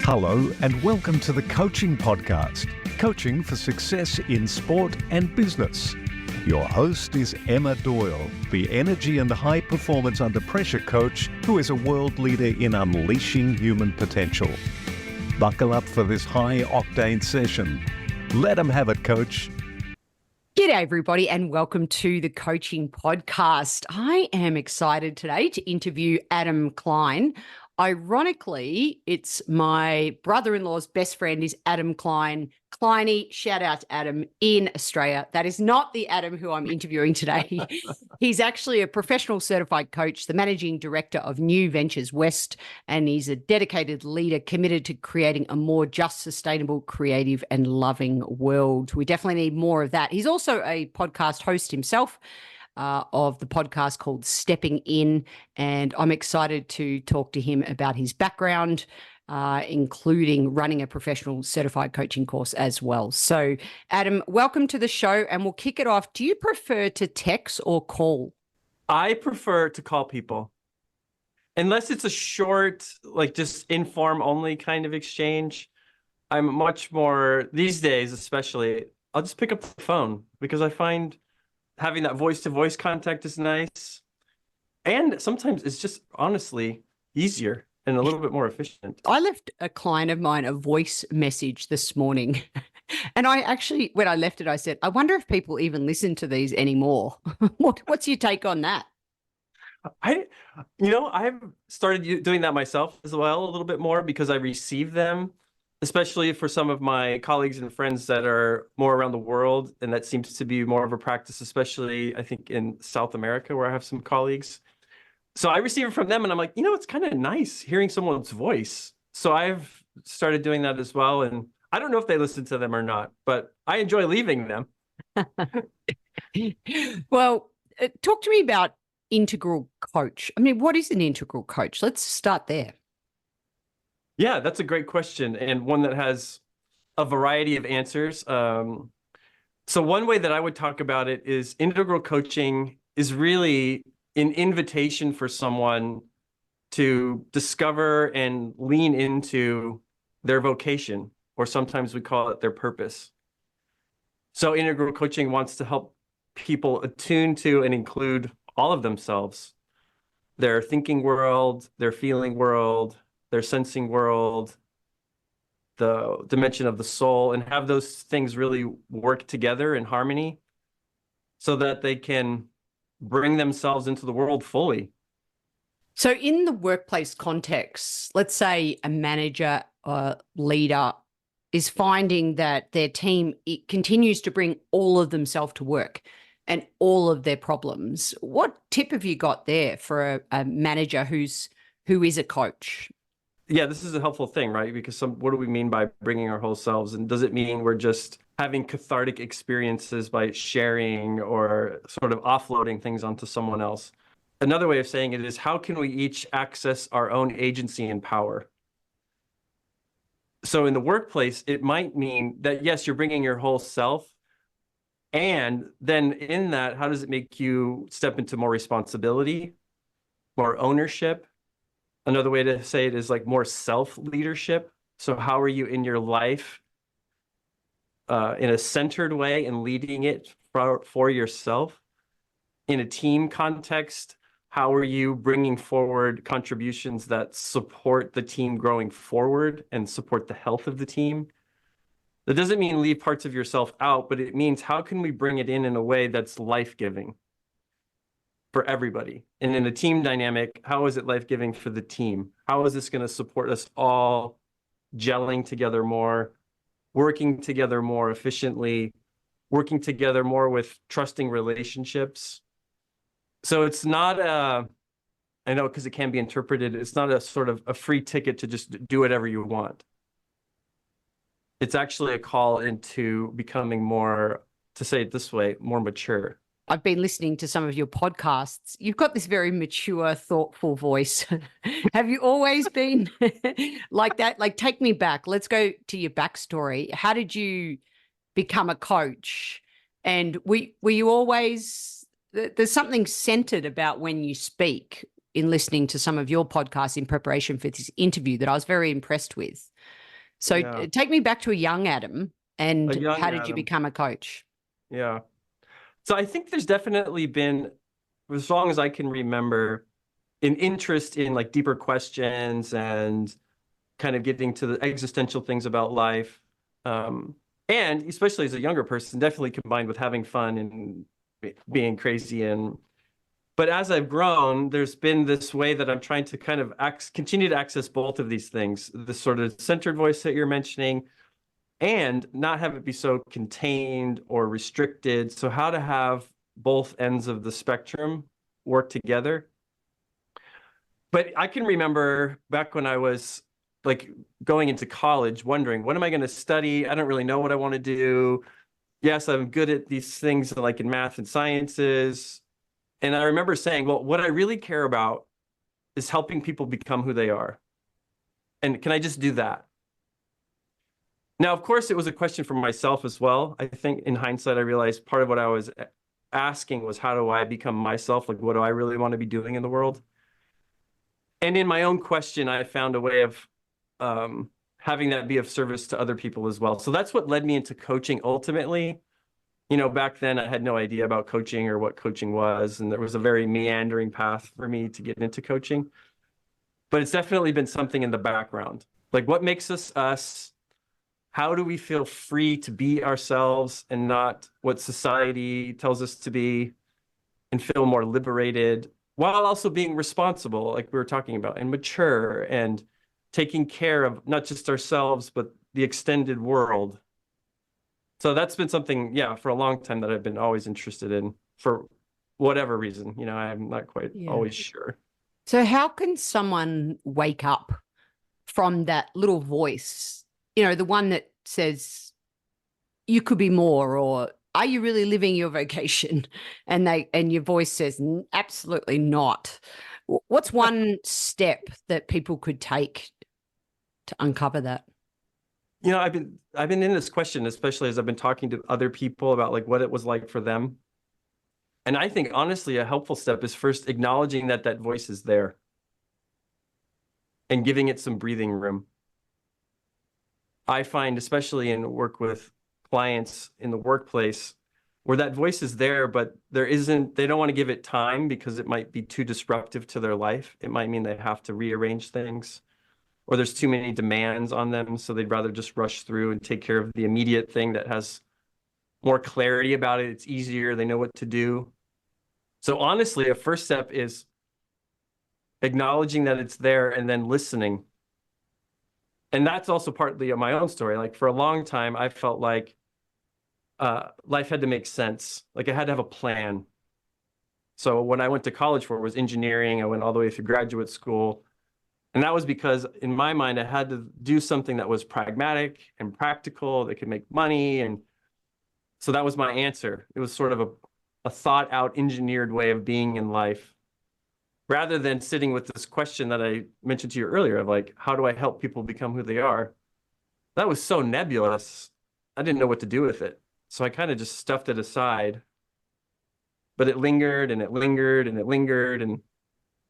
Hello and welcome to the Coaching Podcast, Coaching for Success in Sport and Business. Your host is Emma Doyle, the energy and high performance under pressure coach who is a world leader in unleashing human potential. Buckle up for this high octane session. Let 'em have it, coach. G'day everybody and welcome to the Coaching Podcast. I am excited today to interview Adam Klein. Ironically, it's my brother-in-law's best friend is Adam Klein. Kleiny, shout out to Adam in Australia. That is not the Adam who I'm interviewing today. He's actually a professional certified coach, the managing director of New Ventures West, and he's a dedicated leader committed to creating a more just, sustainable, creative, and loving world. We definitely need more of that. He's also a podcast host himself. Of the podcast called Stepping In, and I'm excited to talk to him about his background, including running a professional certified coaching course as well. So, Adam, welcome to the show, and we'll kick it off. Do you prefer to text or call? I prefer to call people. Unless it's a short, like just inform only kind of exchange, I'm much more, these days especially, I'll just pick up the phone because I find having that voice-to-voice contact is nice. And sometimes it's just honestly easier and a little bit more efficient. I left a client of mine a voice message this morning. And I actually, when I left it, I said, I wonder if people even listen to these anymore. What's your take on that? I've started doing that myself as well a little bit more because I receive them, especially for some of my colleagues and friends that are more around the world. And that seems to be more of a practice, especially I think in South America where I have some colleagues. So I receive it from them and I'm like, it's kind of nice hearing someone's voice. So I've started doing that as well. And I don't know if they listen to them or not, but I enjoy leaving them. Well, talk to me about integral coach. I mean, what is an integral coach? Let's start there. Yeah, that's a great question, and one that has a variety of answers. So one way that I would talk about it is integral coaching is really an invitation for someone to discover and lean into their vocation, or sometimes we call it their purpose. So integral coaching wants to help people attune to and include all of themselves, their thinking world, their feeling world, their sensing world, the dimension of the soul, and have those things really work together in harmony so that they can bring themselves into the world fully. So in the workplace context, let's say a manager or leader is finding that their team continues to bring all of themselves to work and all of their problems. What tip have you got there for a manager who is a coach? Yeah, this is a helpful thing, right? Because what do we mean by bringing our whole selves? And does it mean we're just having cathartic experiences by sharing or sort of offloading things onto someone else? Another way of saying it is, how can we each access our own agency and power? So in the workplace, it might mean that, yes, you're bringing your whole self. And then in that, how does it make you step into more responsibility, more ownership? Another way to say it is like more self-leadership. So how are you in your life in a centered way and leading it for yourself? In a team context, how are you bringing forward contributions that support the team growing forward and support the health of the team? That doesn't mean leave parts of yourself out, but it means how can we bring it in a way that's life-giving for everybody? And in a team dynamic, how is it life-giving for the team? How is this going to support us all gelling together more, working together more efficiently, working together more with trusting relationships? So it's not I know because it can be interpreted, it's not a sort of a free ticket to just do whatever you want. It's actually a call into becoming more, to say it this way, more mature. I've been listening to some of your podcasts. You've got this very mature, thoughtful voice. Have you always been like that? Like, take me back. Let's go to your backstory. How did you become a coach? And were you always, there's something centered about when you speak in listening to some of your podcasts in preparation for this interview that I was very impressed with. So Yeah. take me back to a young Adam, A and young how did you Adam. become a coach? Yeah. So I think there's definitely been, as long as I can remember, an interest in like deeper questions and kind of getting to the existential things about life. Um, and especially as a younger person, definitely combined with having fun and being crazy. But as I've grown, there's been this way that I'm trying to kind of continue to access both of these things, the sort of centered voice that you're mentioning, and not have it be so contained or restricted. So how to have both ends of the spectrum work together. But I can remember back when I was like going into college, wondering, what am I going to study? I don't really know what I want to do. Yes, I'm good at these things like in math and sciences. And I remember saying, well, what I really care about is helping people become who they are. And can I just do that? Now, of course, it was a question for myself as well. I think in hindsight, I realized part of what I was asking was, how do I become myself? Like, what do I really want to be doing in the world? And in my own question, I found a way of having that be of service to other people as well. So that's what led me into coaching ultimately. You know, back then I had no idea about coaching or what coaching was, and there was a very meandering path for me to get into coaching. But it's definitely been something in the background. Like, what makes us us? How do we feel free to be ourselves and not what society tells us to be, and feel more liberated while also being responsible, like we were talking about, and mature and taking care of not just ourselves, but the extended world. So that's been something, yeah, for a long time that I've been always interested in for whatever reason. You know, I'm not quite Yeah. always sure. So how can someone wake up from that little voice, the one that says you could be more, or are you really living your vocation? And your voice says absolutely not. What's one step that people could take to uncover that? You know, I've been in this question, especially as I've been talking to other people about like what it was like for them. And I think honestly, a helpful step is first acknowledging that that voice is there and giving it some breathing room. I find, especially in work with clients in the workplace, where that voice is there, but they don't want to give it time because it might be too disruptive to their life. It might mean they have to rearrange things, or there's too many demands on them, so they'd rather just rush through and take care of the immediate thing that has more clarity about it. It's easier, they know what to do. So honestly, a first step is acknowledging that it's there and then listening. And that's also partly of my own story. Like for a long time, I felt like life had to make sense. Like I had to have a plan. So when I went to college for it was engineering, I went all the way through graduate school. And that was because in my mind, I had to do something that was pragmatic and practical that could make money. And so that was my answer. It was sort of a thought out, engineered way of being in life, rather than sitting with this question that I mentioned to you earlier of like, how do I help people become who they are? That was so nebulous. I didn't know what to do with it. So I kind of just stuffed it aside. But it lingered and it lingered and it lingered. And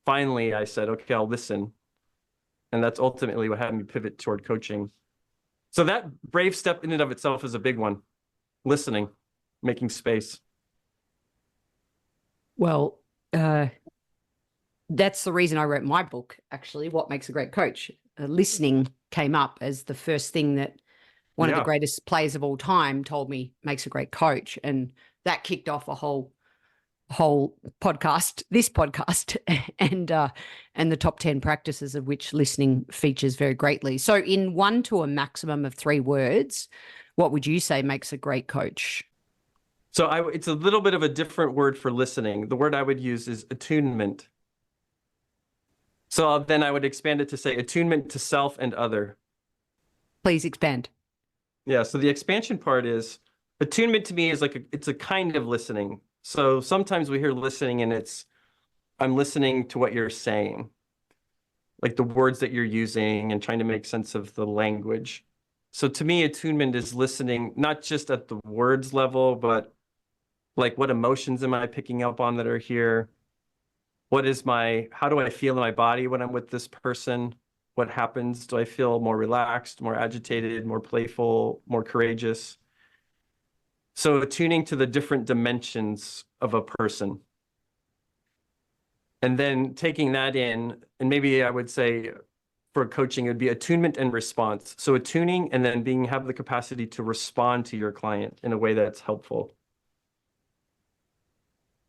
finally I said, okay, I'll listen. And that's ultimately what had me pivot toward coaching. So that brave step in and of itself is a big one. Listening, making space. Well, that's the reason I wrote my book, actually, What Makes a Great Coach. Listening came up as the first thing that one of the greatest players of all time told me makes a great coach. And that kicked off a whole podcast, this podcast, and the top 10 practices of which listening features very greatly. So in 1 to a maximum of 3 words, what would you say makes a great coach? So it's a little bit of a different word for listening. The word I would use is attunement. So then I would expand it to say attunement to self and other. Please expand. Yeah, so the expansion part is attunement to me is like it's a kind of listening. So sometimes we hear listening and I'm listening to what you're saying, like the words that you're using and trying to make sense of the language. So to me, attunement is listening, not just at the words level, but like what emotions am I picking up on that are here? How do I feel in my body when I'm with this person? What happens? Do I feel more relaxed, more agitated, more playful, more courageous? So attuning to the different dimensions of a person. And then taking that in, and maybe I would say for coaching, it would be attunement and response. So attuning and then have the capacity to respond to your client in a way that's helpful.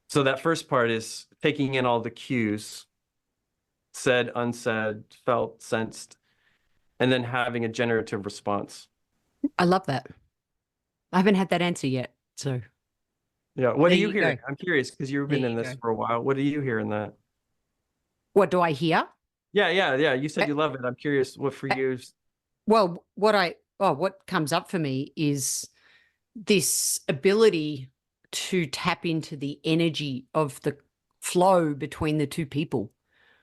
So that first part is taking in all the cues, said, unsaid, felt, sensed, and then having a generative response. I love that. I haven't had that answer yet. So yeah, what there do you you hear? go. I'm curious because you've been There in you this go. for a while. What do you hear in that? What do I hear? Yeah. You said Uh, you love it. I'm curious what for uh, you. Well, what comes up for me is this ability to tap into the energy of the flow between the two people.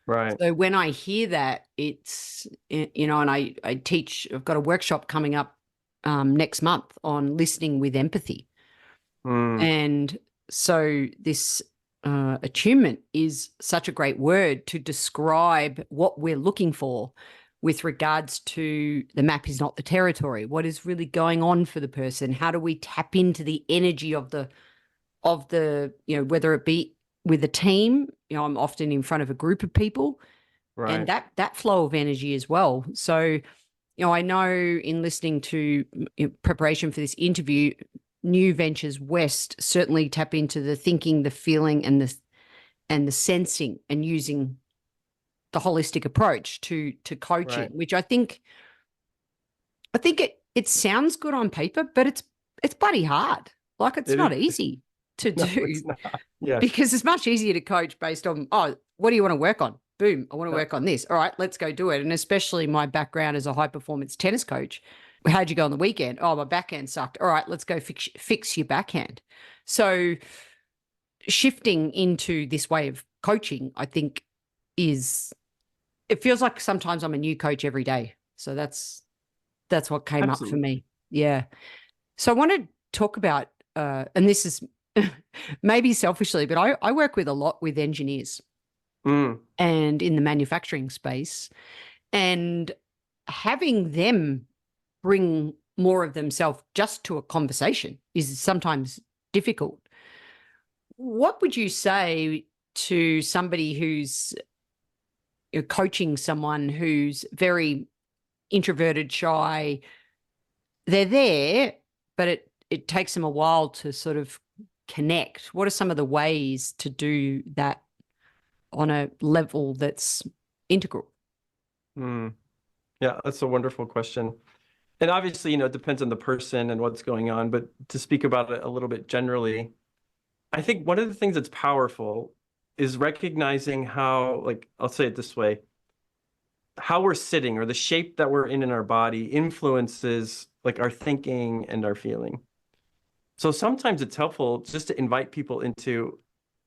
Right. So when I hear that, it's, and I teach, I've got a workshop coming up next month on listening with empathy. Mm, And so this attunement is such a great word to describe what we're looking for with regards to the map is not the territory. What is really going on for the person? How do we tap into the energy of the, whether it be with a team, I'm often in front of a group of people, and right. that flow of energy as well. So, I know in listening to preparation for this interview, New Ventures West certainly tap into the thinking, the feeling, and the sensing, and using the holistic approach to coaching, Right. which I think it sounds good on paper, but it's bloody hard. Like, it's It not is. easy to No, do, it's not. Yes. because it's much easier to coach based on, oh, what do you want to work on? Boom, I want to Yeah. work on this. All right, let's go do it. And especially my background as a high performance tennis coach. How'd you go on the weekend? Oh, my backhand sucked. All right, let's go fix your backhand. So shifting into this way of coaching, I think it feels like sometimes I'm a new coach every day. So that's what came up for Absolutely. me. Yeah. So I want to talk about, and this is maybe selfishly, but I work with a lot with engineers Mm, and in the manufacturing space, and having them bring more of themselves just to a conversation is sometimes difficult. What would you say to somebody who's coaching someone who's very introverted, shy? They're there, but it takes them a while to sort of connect. What are some of the ways to do that on a level that's integral? mm. Yeah, that's a wonderful question. And obviously, it depends on the person and what's going on. But to speak about it a little bit generally, I think one of the things that's powerful is recognizing how, like, I'll say it this way, how we're sitting or the shape that we're in our body influences like our thinking and our feeling. So sometimes it's helpful just to invite people into,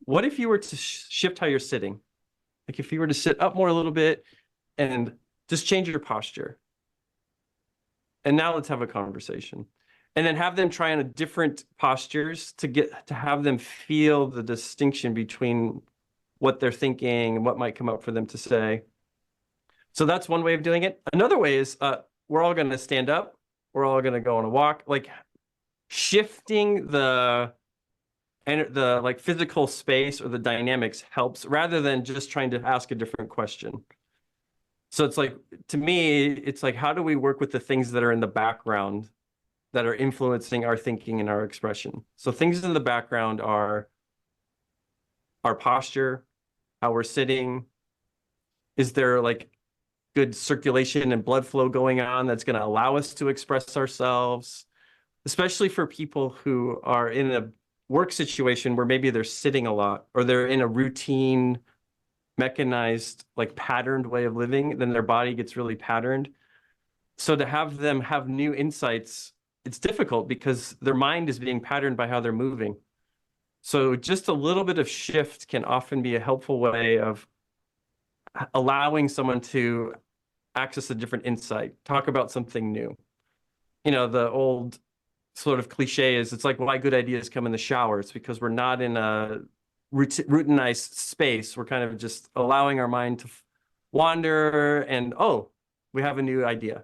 what if you were to shift how you're sitting? Like if you were to sit up more a little bit and just change your posture. And now let's have a conversation. And then have them try on different postures to have them feel the distinction between what they're thinking and what might come up for them to say. So that's one way of doing it. Another way is we're all going to stand up. We're all going to go on a walk, like shifting the like physical space or the dynamics helps rather than just trying to ask a different question. So it's like, to me, it's like, how do we work with the things that are in the background that are influencing our thinking and our expression? So things in the background are our posture, how we're sitting. Is there like good circulation and blood flow going on that's going to allow us to express ourselves? Especially for people who are in a work situation where maybe they're sitting a lot or they're in a routine, mechanized, like patterned way of living, then their body gets really patterned. So to have them have new insights, it's difficult because their mind is being patterned by how they're moving. So just a little bit of shift can often be a helpful way of allowing someone to access a different insight, talk about something new. The old sort of cliche is, it's like why good ideas come in the shower. It's because we're not in a routinized space. We're kind of just allowing our mind to wander and, oh, we have a new idea.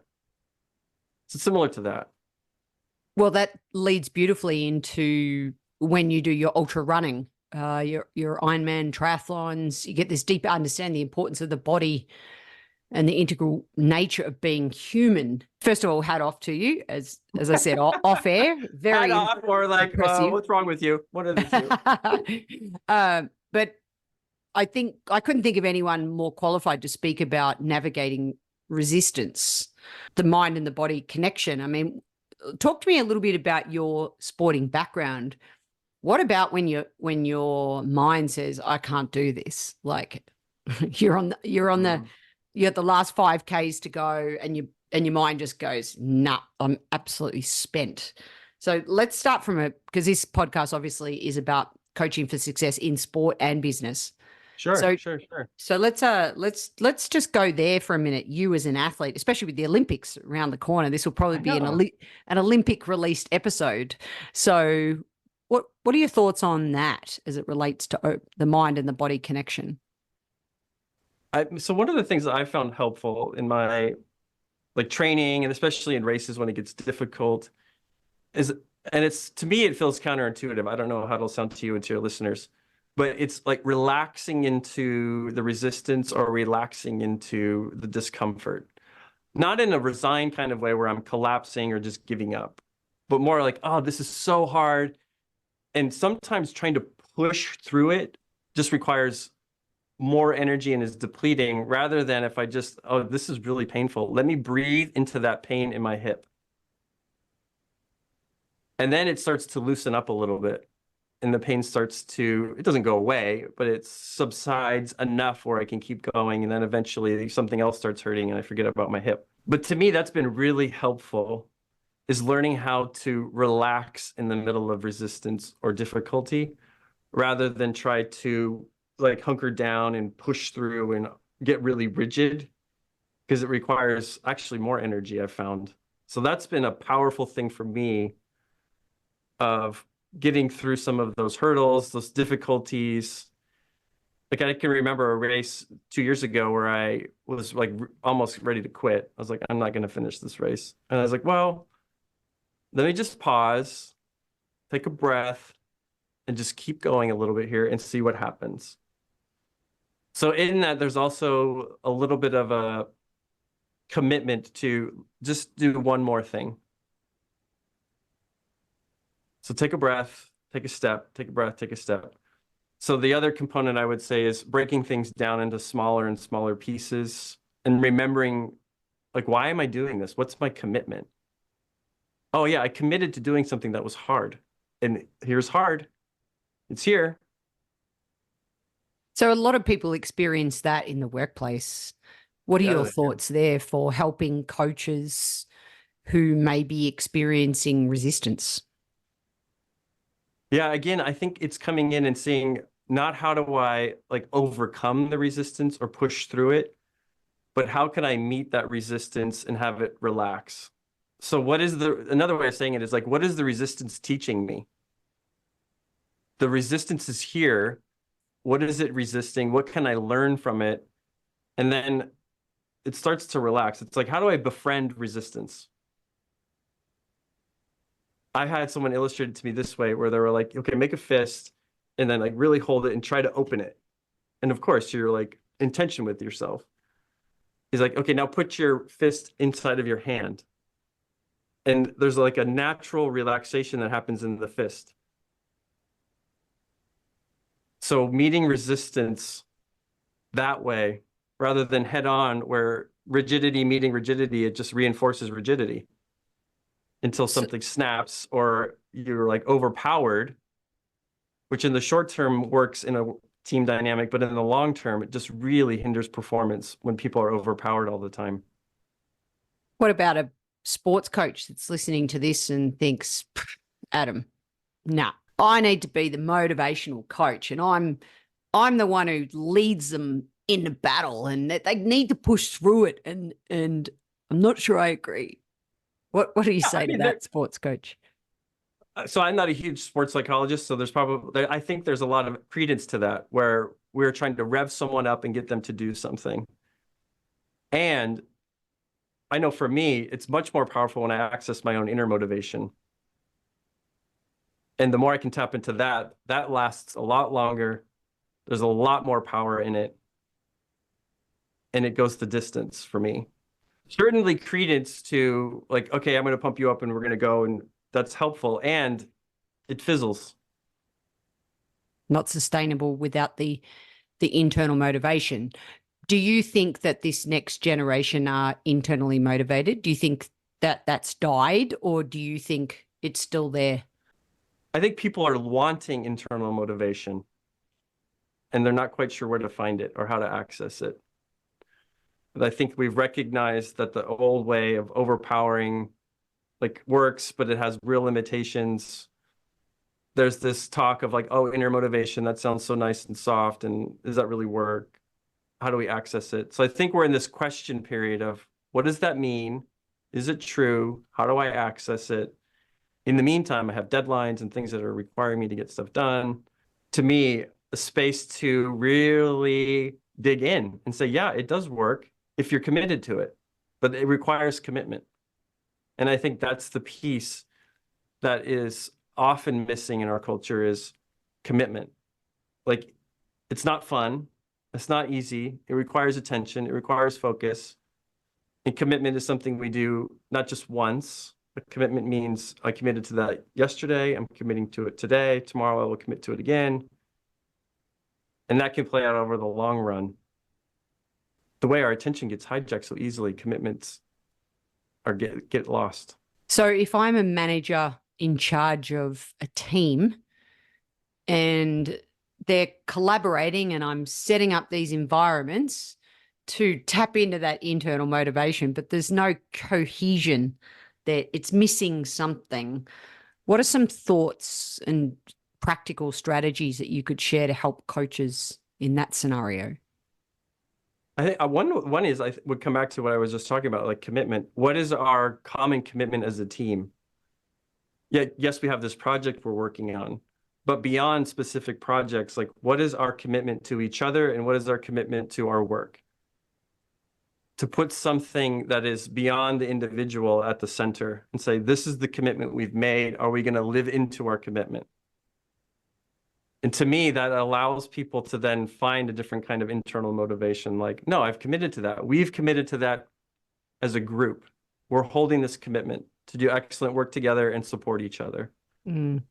So similar to that. Well, that leads beautifully into when you do your ultra running, your Ironman triathlons. You get this deeper understanding the importance of the body and the integral nature of being human. First of all, hat off to you, as I said, off air. Very hat off, or like, what's wrong with you? What are the two? But I think I couldn't think of anyone more qualified to speak about navigating resistance, the mind and the body connection. I mean, talk to me a little bit about your sporting background. What about when your mind says, I can't do this? Like you're at the last 5Ks to go and your mind just goes, nah, I'm absolutely spent. So let's start because this podcast obviously is about coaching for success in sport and business. Sure. So let's just go there for a minute. You as an athlete, especially with the Olympics around the corner, this will probably be an Olympic released episode. So what are your thoughts on that as it relates to the mind and the body connection? So one of the things that I found helpful in my training, and especially in races when it gets difficult, and it's, to me, it feels counterintuitive. I don't know how it'll sound to you and to your listeners, but it's like relaxing into the resistance or relaxing into the discomfort. Not in a resigned kind of way where I'm collapsing or just giving up, but more like, oh, this is so hard. And sometimes trying to push through it just requires more energy and is depleting, rather than if I just, oh, this is really painful. Let me breathe into that pain in my hip. And then it starts to loosen up a little bit. And the pain it doesn't go away, but it subsides enough where I can keep going. And then eventually something else starts hurting and I forget about my hip. But to me, that's been really helpful, is learning how to relax in the middle of resistance or difficulty, rather than try to hunker down and push through and get really rigid, because it requires actually more energy, I've found. So that's been a powerful thing for me, of getting through some of those hurdles, those difficulties. I can remember a race 2 years ago where I was almost ready to quit. I was like, I'm not going to finish this race. And I was like, well, let me just pause, take a breath, and just keep going a little bit here and see what happens. So in that, there's also a little bit of a commitment to just do one more thing. So take a breath, take a step, take a breath, take a step. So the other component I would say is breaking things down into smaller and smaller pieces and remembering, why am I doing this? What's my commitment? Oh yeah, I committed to doing something that was hard. And here's hard. It's here. So a lot of people experience that in the workplace. What are your thoughts there for helping coaches who may be experiencing resistance? Yeah, again, I think it's coming in and seeing not how do I overcome the resistance or push through it, but how can I meet that resistance and have it relax? So another way of saying it is what is the resistance teaching me? The resistance is here. What is it resisting? What can I learn from it? And then it starts to relax. It's how do I befriend resistance? I had someone illustrate it to me this way, where they were like, okay, make a fist and then really hold it and try to open it. And of course, you're in tension with yourself. He's like, okay, now put your fist inside of your hand. And there's a natural relaxation that happens in the fist. So meeting resistance that way, rather than head on, where rigidity meeting rigidity, it just reinforces rigidity until something snaps or you're overpowered, which in the short term works in a team dynamic, but in the long term, it just really hinders performance when people are overpowered all the time. What about a sports coach that's listening to this and thinks, Adam, nah, I need to be the motivational coach, and I'm the one who leads them in the battle, and they need to push through it. And I'm not sure I agree. What do you say to that, sports coach? So I'm not a huge sports psychologist, so I think there's a lot of credence to that, where we're trying to rev someone up and get them to do something. And I know for me, it's much more powerful when I access my own inner motivation. And the more I can tap into that, that lasts a lot longer. There's a lot more power in it. And it goes the distance for me. Certainly credence to like, okay, I'm going to pump you up and we're going to go. And that's helpful. And it fizzles. Not sustainable without the internal motivation. Do you think that this next generation are internally motivated? Do you think that that's died, or do you think it's still there? I think people are wanting internal motivation and they're not quite sure where to find it or how to access it. But I think we've recognized that the old way of overpowering like works, but it has real limitations. There's this talk of like, oh, inner motivation, that sounds so nice and soft. And does that really work? How do we access it? So I think we're in this question period of what does that mean? Is it true? How do I access it? In the meantime, I have deadlines and things that are requiring me to get stuff done. To me, a space to really dig in and say, yeah, it does work if you're committed to it, but it requires commitment. And I think that's the piece that is often missing in our culture is commitment. Like, it's not fun. It's not easy. It requires attention. It requires focus. And commitment is something we do not just once. A commitment means I committed to that yesterday. I'm committing to it today. Tomorrow I will commit to it again. And that can play out over the long run. The way our attention gets hijacked so easily, commitments are get lost. So if I'm a manager in charge of a team and they're collaborating and I'm setting up these environments to tap into that internal motivation, but there's no cohesion there, it's missing something. What are some thoughts and practical strategies that you could share to help coaches in that scenario? I think one is I would come back to what I was just talking about, like commitment. What is our common commitment as a team? Yeah, yes, we have this project we're working on, but beyond specific projects, like what is our commitment to each other and what is our commitment to our work? To put something that is beyond the individual at the center and say, this is the commitment we've made. Are we going to live into our commitment? And to me, that allows people to then find a different kind of internal motivation. Like, no, I've committed to that. We've committed to that as a group. We're holding this commitment to do excellent work together and support each other. Mm.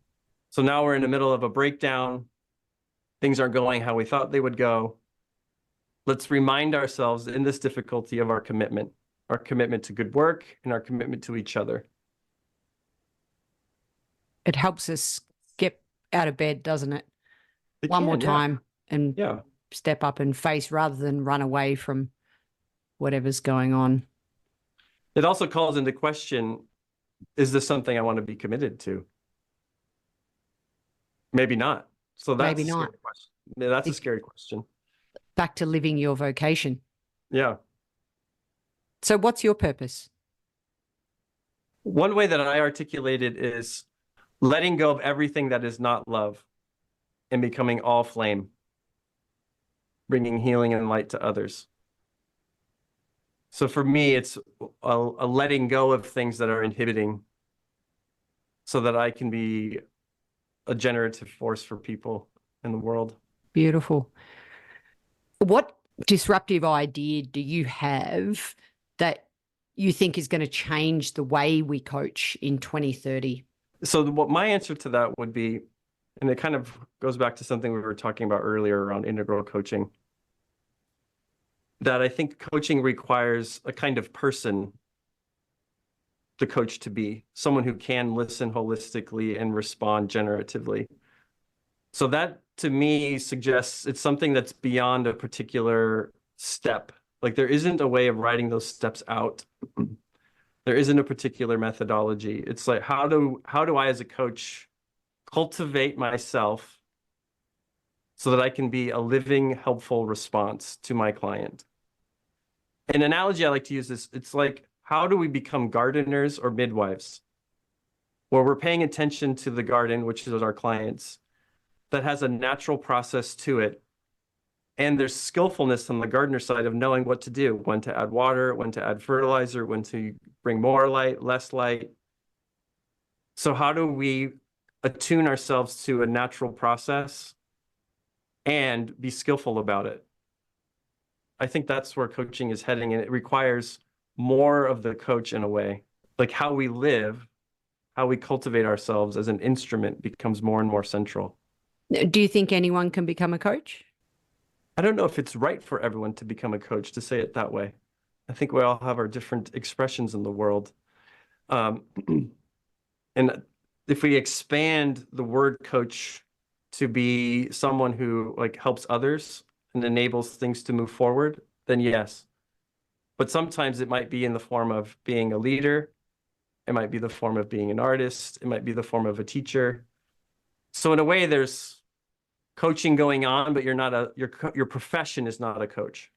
So now we're in the middle of a breakdown. Things aren't going how we thought they would go. Let's remind ourselves in this difficulty of our commitment to good work and our commitment to each other. It helps us get out of bed, doesn't it? One more time and step up and face rather than run away from whatever's going on. It also calls into question, is this something I want to be committed to? Maybe not. So that's Maybe not. A scary question. Yeah, that's a scary question. Back to living your vocation. Yeah. So what's your purpose? One way that I articulate it is letting go of everything that is not love and becoming all flame, bringing healing and light to others. So for me, it's a letting go of things that are inhibiting so that I can be a generative force for people in the world. Beautiful. What disruptive idea do you have that you think is going to change the way we coach in 2030? So what my answer to that would be, and it kind of goes back to something we were talking about earlier around integral coaching, that I think coaching requires a kind of person the coach to be, someone who can listen holistically and respond generatively. So that to me suggests it's something that's beyond a particular step. Like there isn't a way of writing those steps out. There isn't a particular methodology. It's like, how do I as a coach cultivate myself so that I can be a living, helpful response to my client? An analogy I like to use is, it's like, how do we become gardeners or midwives? Where we're paying attention to the garden, which is our clients, that has a natural process to it And there's skillfulness on the gardener side of knowing what to do, when to add water, when to add fertilizer, when to bring more light, less light. So how do we attune ourselves to a natural process and be skillful about it? I think that's where coaching is heading, and it requires more of the coach in a way. Like how we live, how we cultivate ourselves as an instrument becomes more and more central. Do you think anyone can become a coach? I don't know if it's right for everyone to become a coach, to say it that way. I think we all have our different expressions in the world. And if we expand the word coach to be someone who like helps others and enables things to move forward, then yes. But sometimes it might be in the form of being a leader. It might be the form of being an artist. It might be the form of a teacher. So in a way, there's coaching going on, but your profession is not a coach.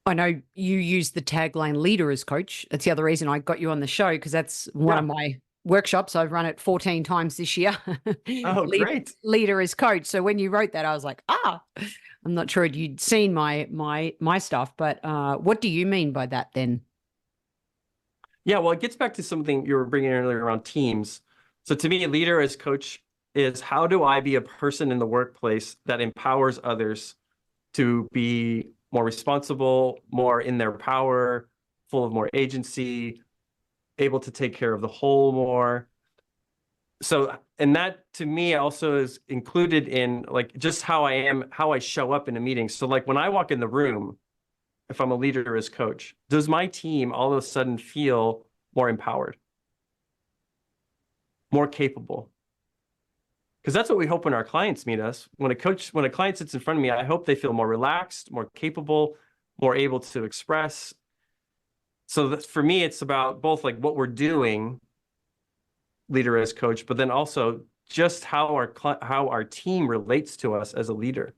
I know you use the tagline leader as coach. That's the other reason I got you on the show, because that's one of my workshops. I've run it 14 times this year. Oh, great. Leader as coach. So when you wrote that, I was like, I'm not sure you'd seen my stuff, but what do you mean by that then? Yeah, well, it gets back to something you were bringing earlier around teams. So to me, leader as coach is, how do I be a person in the workplace that empowers others to be more responsible, more in their power, full of more agency, able to take care of the whole more. So, and that to me also is included in like just how I am, how I show up in a meeting. So like when I walk in the room, if I'm a leader as coach, does my team all of a sudden feel more empowered, more capable? Because that's what we hope when our clients meet us. When a client sits in front of me, I hope they feel more relaxed, more capable, more able to express. So that for me, it's about both like what we're doing, leader as coach, but then also just how our team relates to us as a leader.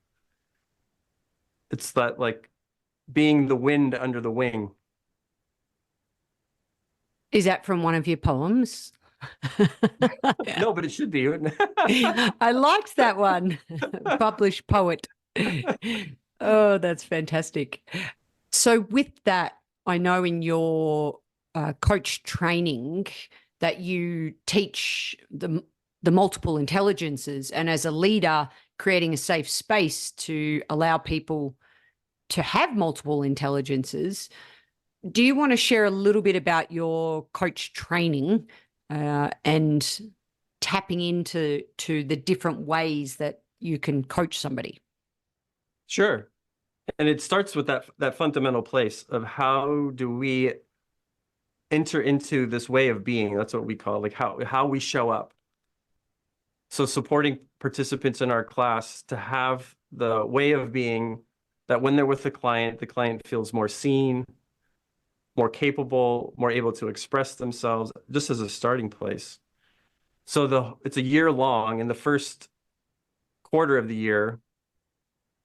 It's that like being the wind under the wing. Is that from one of your poems? No, but it should be. I liked that one. Published poet. Oh, that's fantastic. So with that, I know in your coach training that you teach the multiple intelligences, and as a leader, creating a safe space to allow people to have multiple intelligences. Do you want to share a little bit about your coach training and tapping into the different ways that you can coach somebody? Sure. And it starts with that fundamental place of how do we enter into this way of being. That's what we call like how we show up. So supporting participants in our class to have the way of being that when they're with the client feels more seen, more capable, more able to express themselves, just as a starting place. So it's a year long, and the first quarter of the year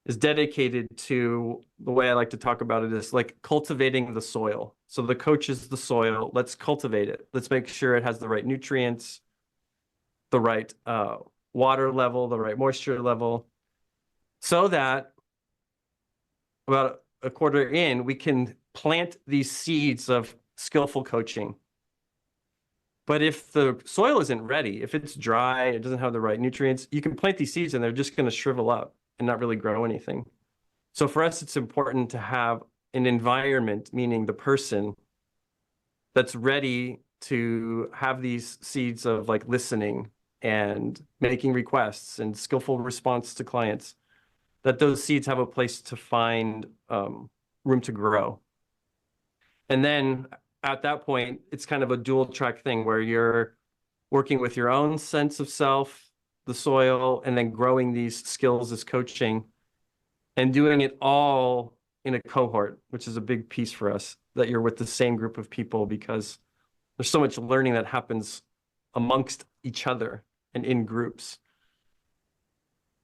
is dedicated to, the way I like to talk about it is like cultivating the soil. So the coach is the soil. Let's cultivate it. Let's make sure it has the right nutrients, the right water level, the right moisture level, so that about a quarter in, we can plant these seeds of skillful coaching. But if the soil isn't ready, if it's dry, it doesn't have the right nutrients, you can plant these seeds and they're just going to shrivel up and not really grow anything. So for us, it's important to have an environment, meaning the person that's ready to have these seeds of like listening and making requests and skillful response to clients, that those seeds have a place to find room to grow. And then at that point, it's kind of a dual track thing where you're working with your own sense of self, the soil, and then growing these skills as coaching and doing it all in a cohort, which is a big piece for us, that you're with the same group of people, because there's so much learning that happens amongst each other and in groups.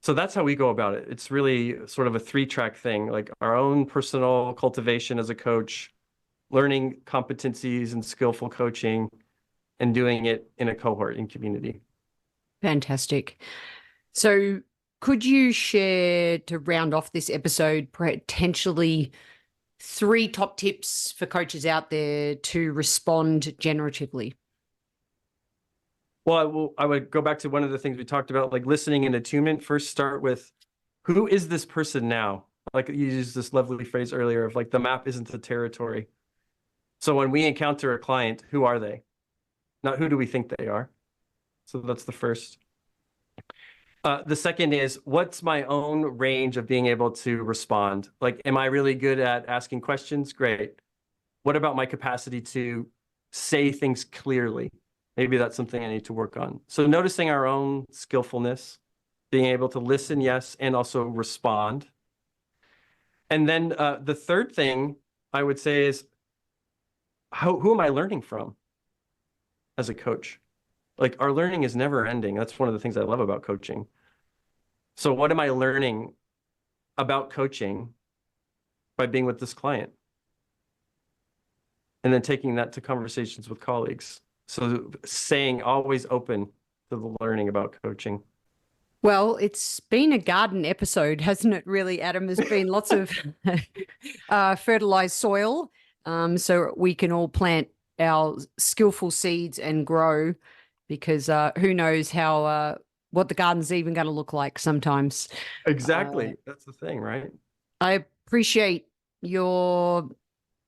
So that's how we go about it. It's really sort of a 3-track thing, like our own personal cultivation as a coach, learning competencies and skillful coaching, and doing it in a cohort in community. Fantastic. So could you share, to round off this episode, potentially 3 top tips for coaches out there to respond generatively? Well, I would go back to one of the things we talked about, like listening and attunement. First, start with, who is this person now? Like you used this lovely phrase earlier of like, the map isn't the territory. So when we encounter a client, who are they? Not who do we think they are? So that's the first. The second is, what's my own range of being able to respond? Like, am I really good at asking questions? Great. What about my capacity to say things clearly? Maybe that's something I need to work on. So noticing our own skillfulness, being able to listen, yes, and also respond. And then the third thing I would say is, who am I learning from as a coach? Like, our learning is never ending. That's one of the things I love about coaching. So what am I learning about coaching by being with this client? And then taking that to conversations with colleagues. So saying always open to the learning about coaching. Well, it's been a garden episode, hasn't it, really, Adam? There's been lots of fertilized soil, so we can all plant our skillful seeds and grow, because who knows how what the garden's even going to look like sometimes. Exactly. That's the thing, right? I appreciate your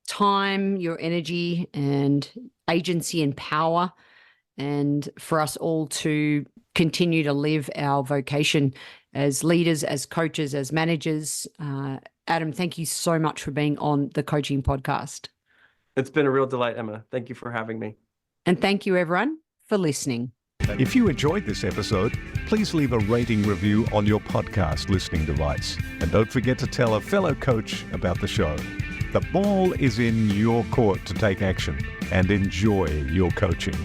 time, your energy and agency and power, and for us all to continue to live our vocation as leaders, as coaches, as managers. Adam, thank you so much for being on the Coaching Podcast. It's been a real delight, Emma. Thank you for having me. And thank you, everyone, for listening. If you enjoyed this episode, please leave a rating review on your podcast listening device. And don't forget to tell a fellow coach about the show. The ball is in your court to take action and enjoy your coaching.